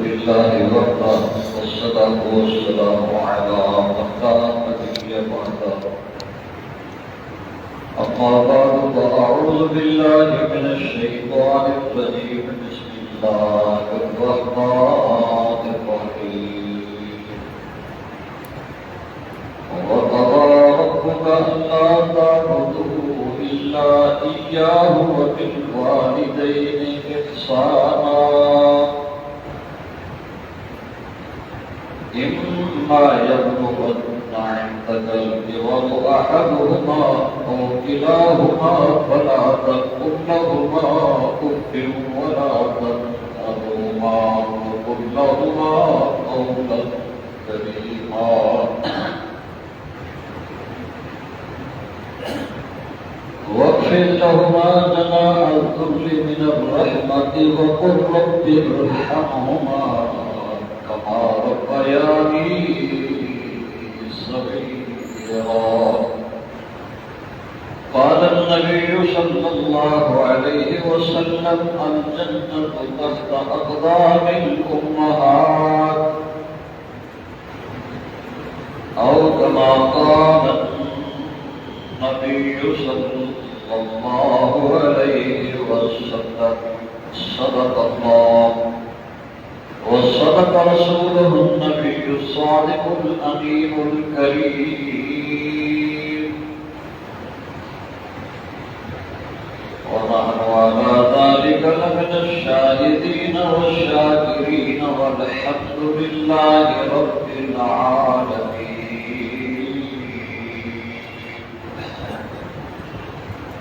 لله وحده والصلاة والسلام على من لا نبي بعده أما بعد فأعوذ بالله من الشيطان الرجيم بسم الله الرحمن الرحيم وقضى ربك ألا تعبدوا إلا إياه وبالوالدين إحسانا إما يبلغن عندك الكبر أحدهما أو كلاهما فلا تقل لهما أف ولا تنهرهما وقل لهما قولا كريما واخفض لهما جناح الذل من الرحمة وقل رب ارحمهما كما ربياني صغيرا قال النبي صلى الله عليه وسلم الجنة تحت أقدام الأمهات أو كما قال النبي صلى الله عليه وسلم صدق الله وصدق رسوله النبي الصادق الأمين الكريم ونحن على ذلك لمن الشاهدين والشاكرين والحمد لله رب العالمين.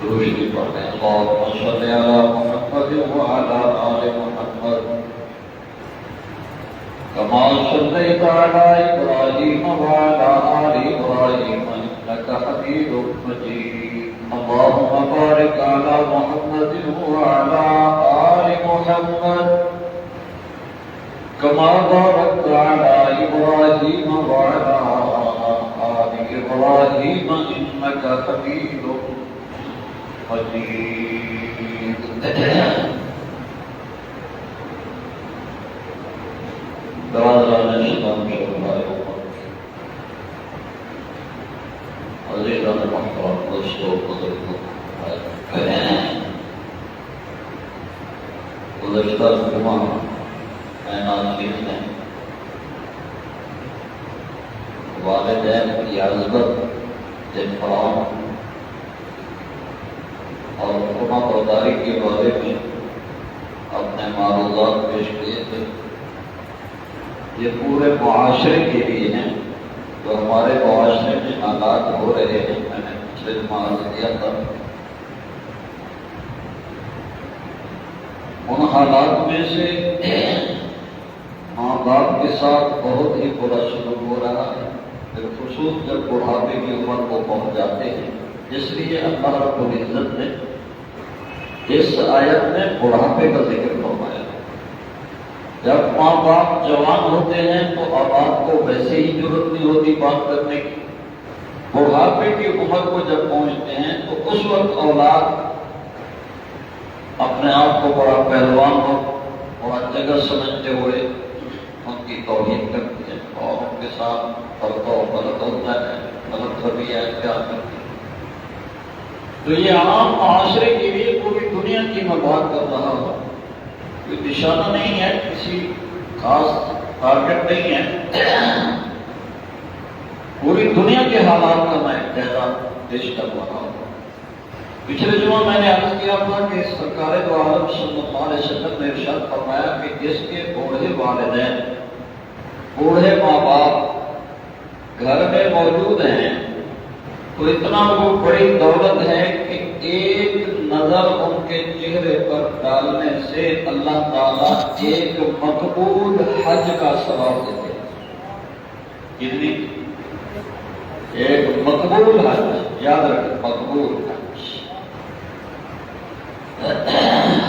درود پڑھیں اللهم صل على محمد وعلى آل محمد كما صليت على إبراهيم وعلى آل إبراهيم إنك حميد مجيد. اللهم بارك على محمد وعلى آل محمد كما باركت على إبراهيم وعلى آل إبراهيم إنك حميد مجيد. برادران اسلام عزیزان محترم دوستو بزرگوں گزشتہ جمعہ میں ناظرین نے والدین کی عزت احترام اور حکمہ برداری کے بارے میں اپنے معروضات پیش کیے تھے. یہ پورے معاشرے کے لیے ہیں. جو ہمارے معاشرے میں حالات ہو رہے ہیں میں نے پچھلے عرض کیا تھا ان حالات میں سے ماں باپ کے ساتھ بہت ہی برا سلوک ہو رہا ہے بالخصوص جب بڑھاپے کی عمر کو پہنچ جاتے ہیں. اس لیے اللہ رب العزت نے اس آیت میں بڑھاپے کا ذکر فرمایا. جب ماں باپ جوان ہوتے ہیں تو اولاد کو ویسے ہی ضرورت نہیں ہوتی بات کرنے کی. بڑھاپے کی عمر کو جب پہنچتے ہیں تو اس وقت اولاد اپنے آپ کو بڑا پہلوان ہو بڑا جگہ سمجھتے ہوئے ان کی توہین کرتی ہے اور ان کے ساتھ فرق و غلط ہوتا ہے غلط رویہ اختیار کرتی ہے. تو یہ عام معاشرے کے لیے پوری دنیا کی میں بات کر رہا ہوں. کوئی نشانہ نہیں ہے کسی خاص ٹارگٹ نہیں ہے. پوری دنیا کے حالات کا میں جائزہ پیش کر رہا ہوں. پچھلے جمعہ میں نے عرض کیا تھا کہ سرکار دو عالم صلی اللہ علیہ وسلم نے ارشاد فرمایا کہ جس کے بوڑھے والدین بوڑھے ماں باپ گھر میں موجود ہیں تو اتنا وہ بڑی دولت ہے کہ ایک نظر ان کے چہرے پر ڈالنے سے اللہ تعالیٰ ایک مقبول حج کا ثواب دیتے ہیں. کتنی؟ ایک مقبول حج. یاد رکھیں مقبول حج.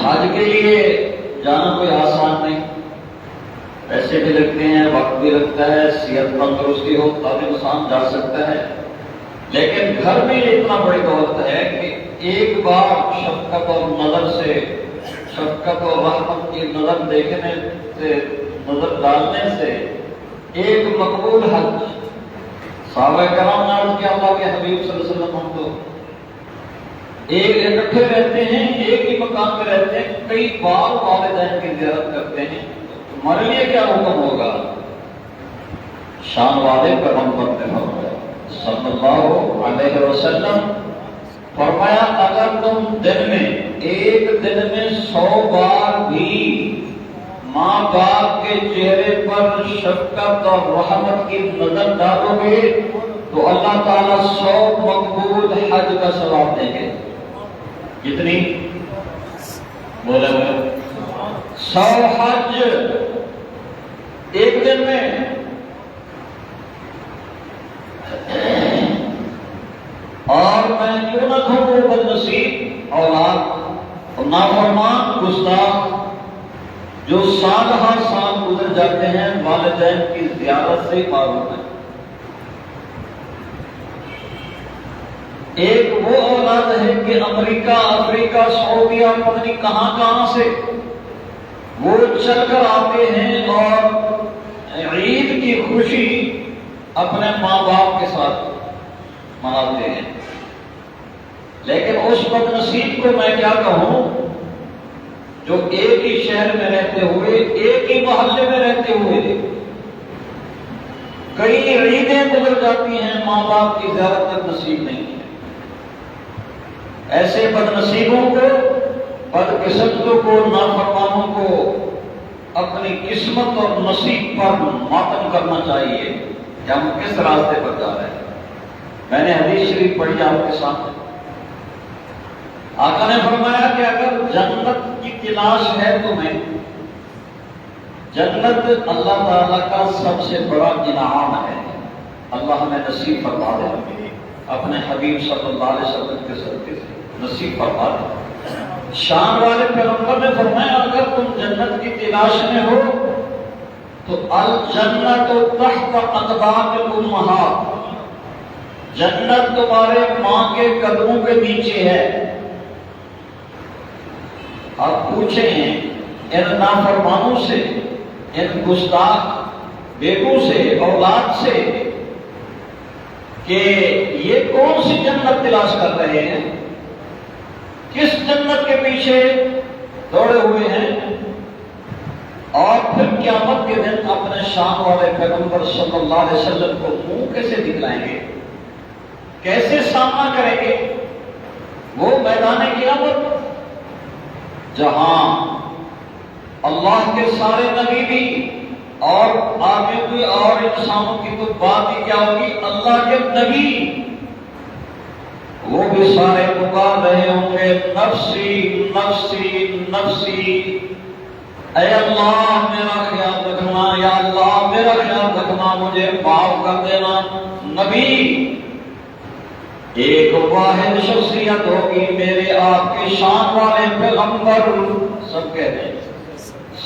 حج کے لیے جانا کوئی آسان نہیں. پیسے بھی لگتے ہیں وقت بھی لگتا ہے صحت تندرستی ہو تب انسان جا سکتا ہے. لیکن گھر میں اتنا بڑی دولت ہے کہ ایک بار شفقت اور نظر سے شفقت اور رحمت کی نظر دیکھنے سے نظر ڈالنے سے ایک مقبول حج، صحابہ کرام نے عرض کیا اللہ کے حبیب صلی اللہ علیہ وسلم ہم تو ایک اکٹھے رہتے ہیں، ایک ہی مکان میں رہتے ہیں، کئی بار والدین کی زیارت کرتے ہیں، تمہارے لیے کیا حکم ہوگا؟ شان والے پیغمبر نے فرمایا صلی اللہ علیہ وسلم، فرمایا اگر تم دن میں ایک دن میں 100 بار بھی ماں باپ کے چہرے پر شفقت اور رحمت کی نظر ڈالو گے تو اللہ تعالیٰ 100 مقبول حج کا ثواب دیں گے۔ کتنی بولے ہوئے؟ 100 حج ایک دن میں۔ اور میں کیوں نہ کہوں وہ بدنصیب اولاد اور نافرمان گستاخ جو سال ہر سال گزر جاتے ہیں والدین کی زیارت سے معروف ہے۔ ایک وہ اولاد ہے کہ امریکہ، افریقہ، سعودیہ، پتہ نہیں کہاں کہاں سے وہ چل کر آتے ہیں اور عید کی خوشی اپنے ماں باپ کے ساتھ مناتے ہیں، لیکن اس بد نصیب کو میں کیا کہوں جو ایک ہی شہر میں رہتے ہوئے، ایک ہی محلے میں رہتے ہوئے کئی عیدیں گزر جاتی ہیں، ماں باپ کی زیارت تک نصیب نہیں ہے۔ ایسے بد نصیبوں کو، بدقسمتوں کو، نافرمانوں کو اپنی قسمت اور نصیب پر ماتم کرنا چاہیے کہ ہم کس راستے پر جا رہے ہیں۔ میں نے حدیث شریف پڑھی آپ کے سامنے، آقا نے فرمایا کہ اگر جنت کی تلاش ہے تمہیں، جنت اللہ تعالیٰ کا سب سے بڑا انعام ہے، اللہ ہمیں نصیب فرما دے، اپنے حبیب صلی اللہ علیہ وسلم کے صدقے سے نصیب فرما دے۔ شان والے پیغمبر نے فرمایا اگر تم جنت کی تلاش میں ہو تو الجنت تحت اقدام الامہات، جنت تمہارے ماں کے قدموں کے نیچے ہے۔ آپ پوچھیں ان نافرمانوں سے، ان گستاخ بیٹوں سے، اولاد سے کہ یہ کون سی جنت تلاش کر رہے ہیں، کس جنت کے پیچھے دوڑے ہوئے ہیں، اور پھر قیامت کے دن اپنے شان والے پیغمبر صلی اللہ علیہ وسلم کو منہ کیسے دکھلائیں گے، کیسے سامنا کریں گے؟ وہ میدان قیامت جہاں اللہ کے سارے نبی بھی اور آگے بھی اور انسانوں کی تو بات ہی کیا ہوگی، اللہ کے نبی وہ بھی سارے پکار رہے ہوں گے نفسی نفسی نفسی، اے اللہ میرا خیال رکھنا، یا اللہ میرا خیال رکھنا، مجھے معاف کر دینا۔ نبی ایک واحد شخصیت ہوگی، میرے آپ کے شان والے پیغمبر سب کہتے ہیں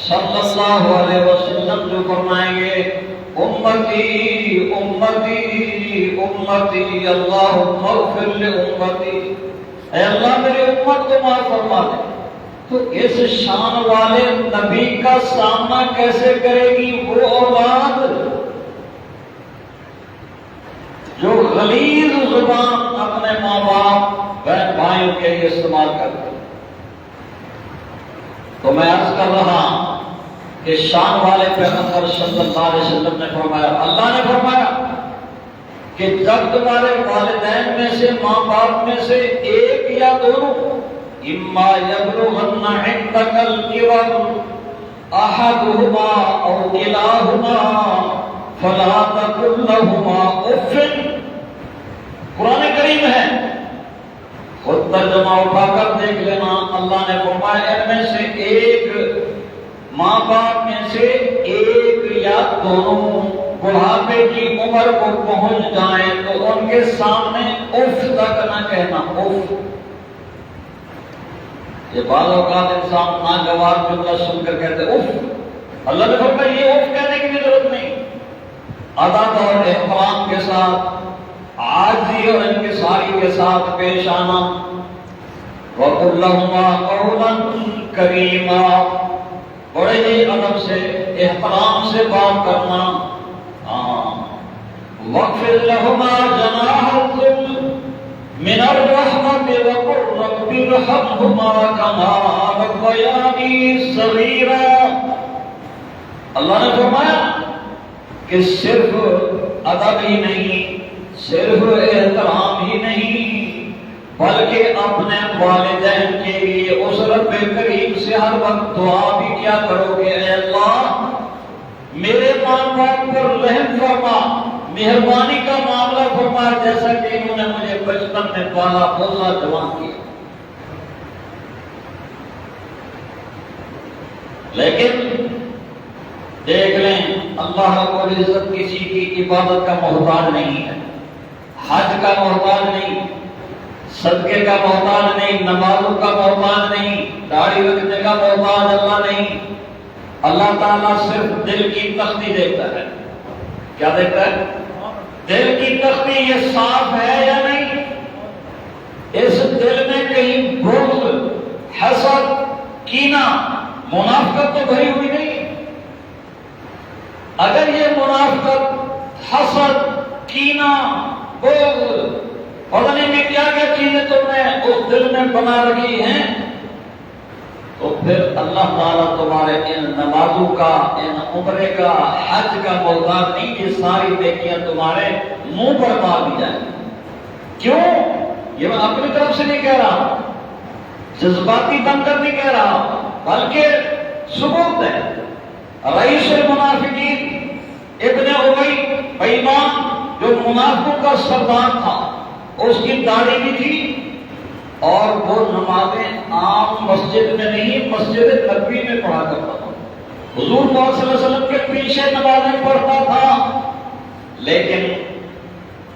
صلی اللہ علیہ وسلم جو فرمائیں گے امتی امتی امتی اللہم اغفر لامتی، اے اللہ میری امت کو معاف فرما دے۔ تو اس شان والے نبی کا سامنا کیسے کرے گی وہ اولاد جو غلیظ زبان اپنے ماں باپ بہن بھائیوں کے لیے استعمال کرتے؟ تو میں عرض کر رہا کہ شان والے پیغمبر صلی اللہ علیہ وسلم نے فرمایا، اللہ نے فرمایا کہ جب تمہارے والدین میں سے، ماں باپ میں سے ایک یا دونوں، اما یبلغن عندک الکبر احدہما او کلاہما فلا تقل لہما اف، قرآن کریم ہے، خود ترجمہ اٹھا کر دیکھ لینا۔ اللہ نے فرمایا ان میں سے ایک، ماں باپ میں سے ایک یا دونوں بڑھاپے کی عمر کو پہنچ جائیں تو ان کے سامنے اف تک نہ کہنا، اف۔ یہ بعض اوقات انسان ناگوار جملہ سن کر کہتے اف، اللہ نے فرمایا یہ اف کہنے کی بھی ضرورت نہیں، ادب اور احترام کے ساتھ، عاجزی اور انکساری کے ساتھ پیش آنا۔ وَقُلْ لَهُمَا قَوْلًا كَرِيمًا، بڑے ہی ادب سے احترام سے بات کرنا. وَاخْفِضْ لَهُمَا جَنَاحَ الذُّلِّ مِنَ الرَّحْمَةِ وَقُلْ رَبِّ ارْحَمْهُمَا كَمَا رَبَّيَانِي صَغِيرًا. اللہ نے فرمایا کہ صرف ادب ہی نہیں، صرف احترام ہی نہیں، بلکہ اپنے والدین کے لیے اس رب کریم سے ہر وقت دعا بھی کیا کرو گے، اے اللہ میرے ماں باپ پر رحم فرما، مہربانی کا معاملہ فرما، جیسا کہ انہوں نے مجھے بچپن میں پالا پوسا جوان کیا. لیکن دیکھ لیں اللہ رب العزت کسی کی عبادت کا محتاج نہیں ہے، حج کا محتاج نہیں، صدقے کا محتاج نہیں، نمازوں کا محتاج نہیں، داڑھی رکھنے کا محتاج اللہ نہیں. اللہ تعالیٰ صرف دل کی تختی دیکھتا ہے. کیا دیکھتا ہے؟ دل کی تختی یہ صاف ہے یا نہیں؟ اس دل میں کہیں بغض، حسد، کینہ، منافقت تو بھری ہوئی نہیں. اگر یہ منافقت، حسد، کینہ، بغض اور میں کیا کیا چیزیں تم نے اس دل میں بنا رکھی ہیں، تو پھر اللہ تعالیٰ تمہارے ان نمازوں کا، ان عمرے کا، حج کا محتاج نہیں. یہ ساری نیکیاں تمہارے منہ پر مار دی جائیں. کیوں؟ یہ میں اپنی طرف سے نہیں کہہ رہا، جذباتی بن کر نہیں کہہ رہا، بلکہ ثبوت ہے. رئیس المنافقین ابن ابی بے ایمان جو منافقوں کا سردار تھا، اس کی داڑھی بھی تھی اور وہ نمازیں عام مسجد میں نہیں، مسجد نبوی میں پڑھا کرتا تھا. حضور صلی اللہ علیہ وسلم کے پیچھے نمازیں پڑھتا تھا. لیکن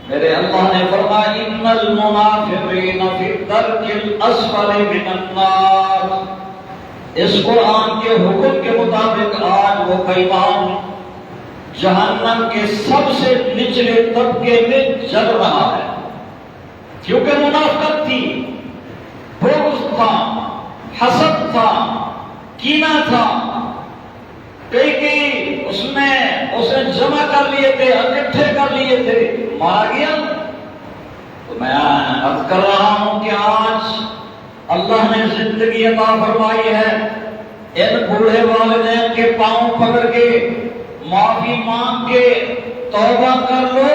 میرے اللہ نے فرمایا ان المنافقین فی الدرک الاسفل من النار. اس قرآن کے حکم کے مطابق آج وہ بےمان جہنم کے سب سے نچلے طبقے میں جل رہا ہے. کیونکہ منافقت تھی، بغض تھا، حسد تھا، کینہ تھا. کئی اس نے جمع کر لیے تھے، اکٹھے کر لیے تھے، مارا گیا. تو میں عرض کر رہا ہوں کہ آج اللہ نے زندگی عطا فرمائی ہے، ان بوڑھے والدین کے پاؤں پکڑ کے معافی مانگ کے توبہ کر لو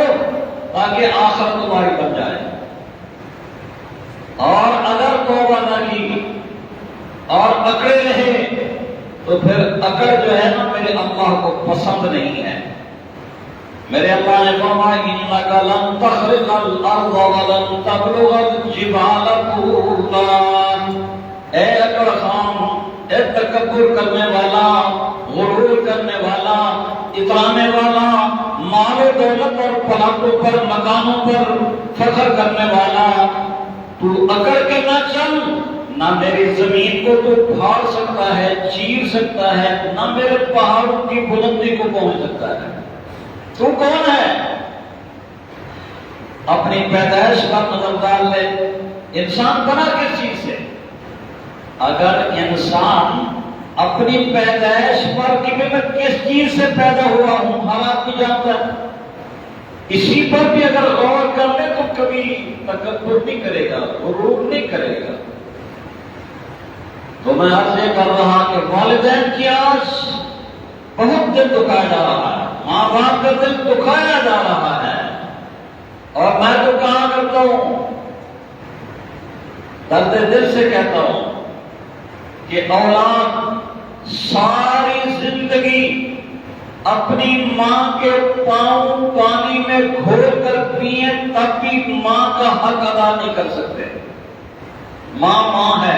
تاکہ آخر تمہاری بن جائے. اور اگر توبہ نہ کی اور اکڑے رہے تو پھر اکڑ جو ہے نا میرے اللہ کو پسند نہیں ہے. میرے اللہ نے فرمایا انک لن تخرق الارض ولن تبلغ الجبال طولا. اے اکڑ خان، اے تکبر کرنے والا، غرور کرنے والا، اترانے والا، مال و دولت اور پلاٹوں پر، مکانوں پر فخر کرنے والا، تو اکڑ کے نہ چل. نہ میری زمین کو تو پھاڑ سکتا ہے، چیر سکتا ہے، نہ میرے پہاڑوں کی بلندی کو پہنچ سکتا ہے. تو کون ہے؟ اپنی پیدائش پر نظر ڈال لے. انسان بنا کس چیز سے؟ اگر انسان اپنی پیدائش پر کہ میں کس چیز سے پیدا ہوا ہوں ہر آدمی جانتا ہے، اسی پر بھی اگر غور کر لے تو کبھی تکبر نہیں کرے گا، غرور نہیں کرے گا. تو میں عرض یہ کر رہا کہ والدین کی آج بہت دل دکھایا جا رہا ہے، ماں باپ کا دل دکھایا جا رہا ہے. اور میں تو کہا کرتا ہوں، درد دل سے کہتا ہوں کہ اولاد ساری زندگی اپنی ماں کے پاؤں پانی میں گھول کر پیے تب بھی ماں کا حق ادا نہیں کر سکتے. ماں ہے.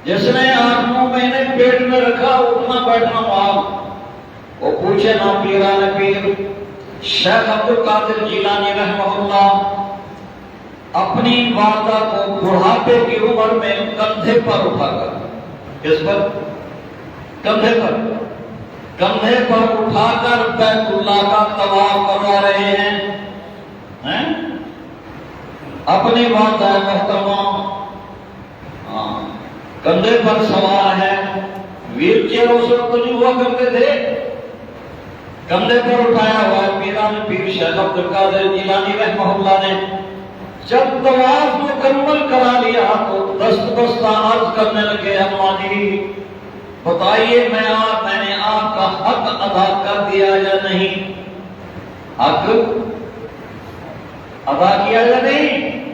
جس نے 8-9 مہینے پیٹ میں رکھا اٹھنا بیٹھنا ماں. وہ پوچھے نہ پیران پیر شیخ عبد القادر جیلانی رحمہ اللہ اپنی والدہ کو بڑھاپے کی عمر میں کندھے پر اٹھا کر، کس پر؟ کندھے پر اٹھا کر بیت اللہ کا طواف کروا رہے ہیں. اپنی والدہ محترمہ کندھے پر سوار ہے، ویل چیئر اس وقت نہیں ہوا کرتے تھے، کندھے پر اٹھایا ہوا ہے پیران پیر شیخ عبد القادر جیلانی رحمہ اللہ نے جب طواف مکمل کرا لیا تو دست بستہ عرض کرنے لگے، اما جی بتائیے میں نے آپ کا حق ادا کر دیا یا نہیں؟ حق ادا کیا یا نہیں؟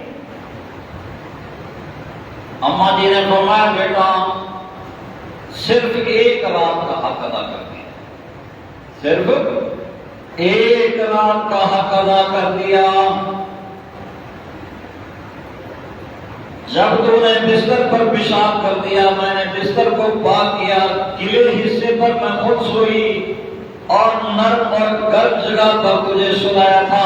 اما جی نے فرمایا بیٹا صرف ایک رات کا حق ادا کر دیا، صرف ایک رات کا حق ادا کر دیا۔ جب تو نے بستر پر پیشاب کر دیا، میں نے بستر کو پاک کیا، گلے حصے پر میں خود سوئی اور نرم اور گرم جگہ پر تجھے سلایا تھا،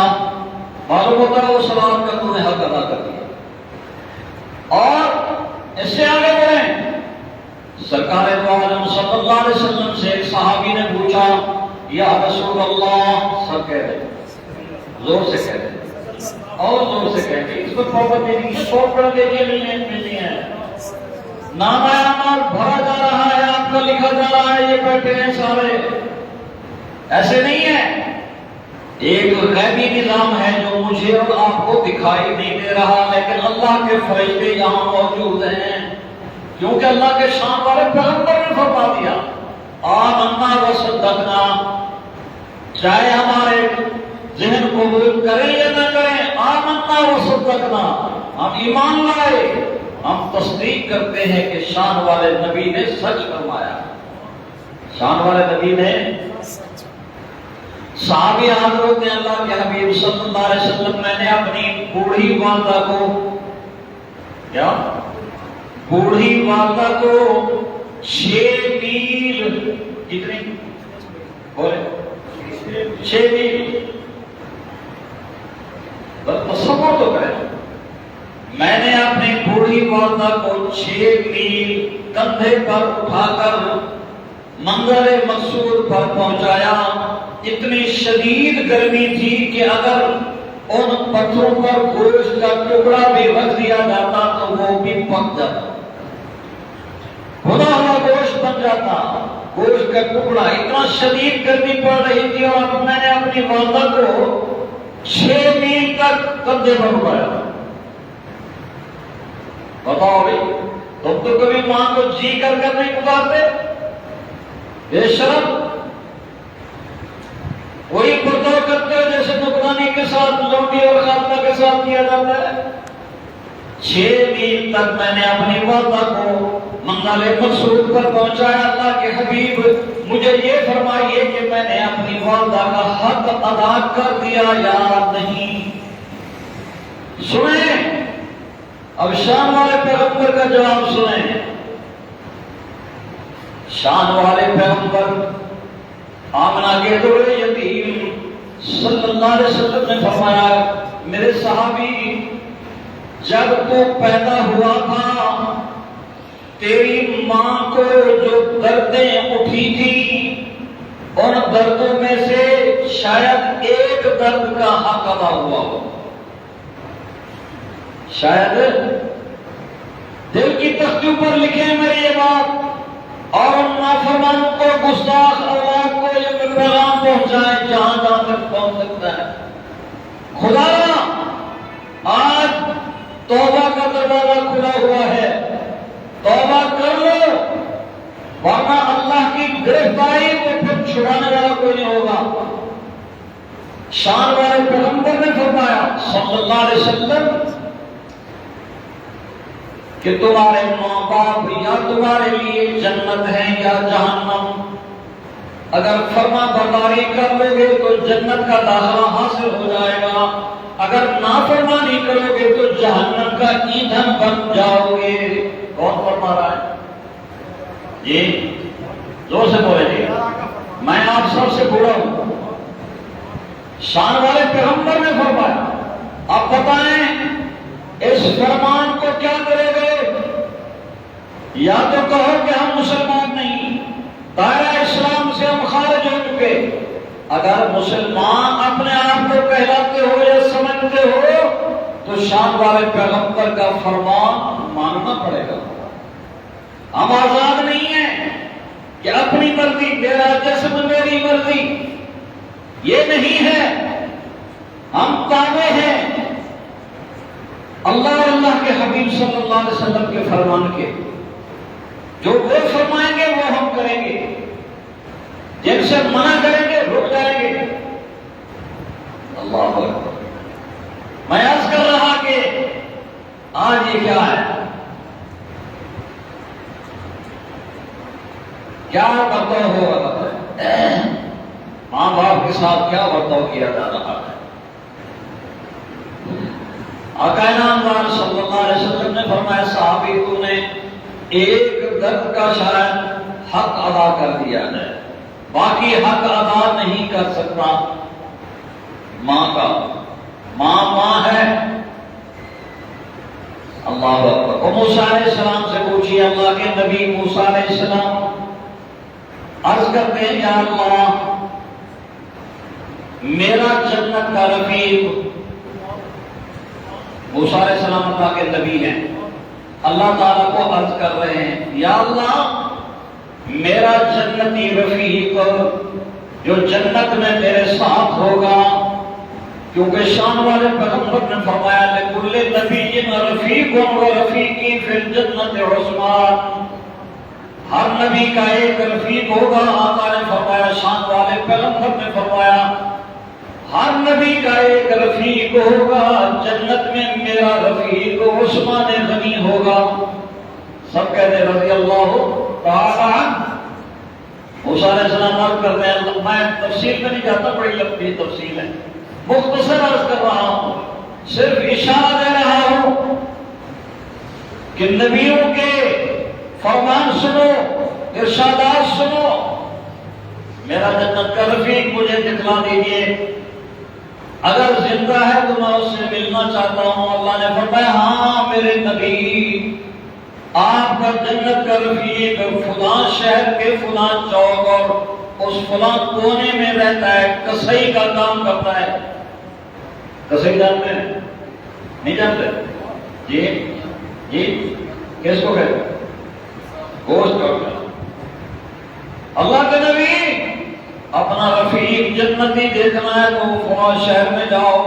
معلوم ہوتا ہے اس رات کا تو نے حق ادا کر دیا۔ اور اس سے آگے بڑھیں، سرکار دو عالم صلی اللہ علیہ وسلم سے ایک صحابی نے پوچھا، یا رسول اللہ، سب کہہ رہے زور سے کہہ رہے اور زور سے کہہ رہے، اس پر پابندی نہیں، سو پڑھ لیجیے نہیں ہے، نام اعمال بھرا جا رہا ہے، آپ کا لکھا جا رہا ہے، یہ بیٹھے ہیں سارے، ایسے نہیں ہے۔ ایک غیبی نظام ہے جو مجھے اور آپ کو دکھائی نہیں دے رہا، لیکن اللہ کے فرشتے یہاں موجود ہیں، کیونکہ اللہ کے شان والے پیغمبر نے فرما دیا آمنا و صدقنا، چاہے ہمارے ذہن قبول کریں یا نہ کریں، آمنا و صدقنا، ہم ایمان لائے، ہم تصدیق کرتے ہیں کہ شان والے نبی نے سچ فرمایا، شان والے نبی نے۔ صحابی حضرت نے اللہ کے حبیب صلی اللہ علیہ وسلم، میں نے اپنی بوڑھی والدہ کو، کیا بوڑھی والدہ کو 6 میل، کتنی بولے 6 میل، بس تصور تو کریں، میں نے اپنی بوڑھی والدہ کو 6 میل کندھے پر اٹھا کر منظر مقصود پر پہنچایا۔ اتنی شدید گرمی تھی کہ اگر ان پتھروں پر گوشت کا ٹکڑا بھی رکھ دیا جاتا تو وہ بھی پک جاتا، خدا ہوا گوشت بن جاتا، گوشت کا ٹکڑا، اتنا شدید گرمی پڑ رہی تھی، اور میں نے اپنی والدہ کو 6 میل تک کندھے پر اٹھایا۔ بتاؤ بھائی، تم تو کبھی ماں کو جی کر نہیں پکارتے؟ بے شرم، وہی برتاؤ کرتے ہو جیسے نوکرانی کے ساتھ، لونڈی اور خاتمہ کے ساتھ کیا جاتا ہے۔ 6 میل تک میں نے اپنی والدہ کو منزل مقصود پر پہنچایا۔ اللہ کے حبیب مجھے یہ فرمائیے کہ میں نے اپنی والدہ کا حق ادا کر دیا یا نہیں؟ سنیں، اب شان والے پیغمبر کا جواب سنیں۔ شان والے پیغمبر آمنہ کے دور یتیم صلی اللہ علیہ وسلم نے فرمایا، میرے صحابی، جب تو پیدا ہوا تھا تیری ماں کو جو دردیں اٹھی تھی، ان دردوں میں سے شاید ایک درد کا حق ادا ہوا ہو، شاید دل کی تختیوں پر لکھے میری یہ بات، اور ان نافرمانوں کو، گستاخ اولاد کو یہ پیغام پہنچائے جہاں جہاں تک پہنچ سکتا ہے۔ خدا آج توبہ کا دروازہ کھلا ہوا ہے، توبہ کر لو، ورنہ اللہ کی گرفتاری کو پھر چھڑانے والا کوئی نہیں ہوگا۔ شان والے پیغمبر نے فرمایا صلی اللہ علیہ وسلم کہ تمہارے ماں باپ یا تمہارے لیے جنت ہے یا جہنم، اگر فرما برداری کر لو گے تو جنت کا داخلہ حاصل ہو جائے گا، اگر نافرمانی کرو گے تو جہنم کا ایندھن بن جاؤ گے۔ کون فرما رہا ہے؟ جی زور سے بولے جی، میں آپ سب سے بولا ہوں، شان والے پیغمبر نے فرمایا۔ آپ بتائیں اس فرمان کو کیا کرے گے؟ یا تو کہو کہ ہم مسلمان نہیں، دائرہ اسلام سے ہم خارج ہو چکے۔ اگر مسلمان اپنے آپ کو کہلاتے ہو یا سمجھتے ہو تو شان والے پیغمبر کا فرمان ماننا پڑے گا۔ ہم آزاد نہیں ہیں، کہ اپنی مرضی، میرا جسم میری مرضی، یہ نہیں ہے. ہم تابع ہیں اللہ اور اللہ کے حبیب صلی اللہ علیہ وسلم کے فرمان کے. جو وہ فرمائیں گے وہ ہم کریں گے، جن سے منع کریں گے رک جائیں گے. اللہ اکبر. میں عرض کر رہا کہ آج یہ کیا ہے، کیا برتاؤ ہو رہا ہے، ماں باپ کے ساتھ کیا برتاؤ کیا جا رہا ہے. آقا نامدار صلی اللہ علیہ وسلم نے فرمایا صحابی تو نے ایک درد کا شاید حق ادا کر دیا ہے، باقی حق ادا نہیں کر سکتا ماں کا. ماں ہے. اللہ اکبر. موسیٰ علیہ السلام سے پوچھیے، اللہ کے نبی موسیٰ علیہ السلام عرض کرتے ہیں یا اللہ میرا جنت کا رفیق. موسیٰ علیہ السلام اللہ کے نبی ہیں، اللہ تعالیٰ کو عرض کر رہے ہیں یا اللہ میرا جنتی رفیق جو جنت میں میرے ساتھ ہوگا، کیونکہ شان والے پیغمبر نے فرمایا لکل نبی رفیق و رفیقی فی الجنت عثمان. ہر نبی کا ایک رفیق ہوگا. آقا نے فرمایا، شان والے پیغمبر نے فرمایا ہر نبی کا ایک رفیق ہوگا، جنت میں میرا رفیق عثمان غنی ہوگا. سب کہتے رضی اللہ تعالی عنہ. موسیٰ علیہ السلام عرض کرتے ہیں، میں تفصیل میں نہیں جاتا، بڑی لمبی تفصیل ہے، مختصر عرض کر رہا ہوں، صرف اشارہ دے رہا ہوں کہ نبیوں کے فرمان سنو، ارشادات سنو. میرا جنت کا رفیق مجھے دکھلا دیجیے، اگر زندہ ہے تو میں اس سے ملنا چاہتا ہوں. اللہ نے فرمایا ہاں میرے نبی، آپ کا جنت کا رفیق فلاں شہر کے فلاں چوک اور اس فلاں کونے میں رہتا ہے، کسائی کا کام کرتا ہے. کسائی جانتے ہیں؟ نہیں جانتے؟ جی جی کس کو کہتے ہیں؟ گوشت کاٹنا. اللہ کے نبی اپنا رفیق جنتی دیکھنا ہے تو فلاں شہر میں جاؤ،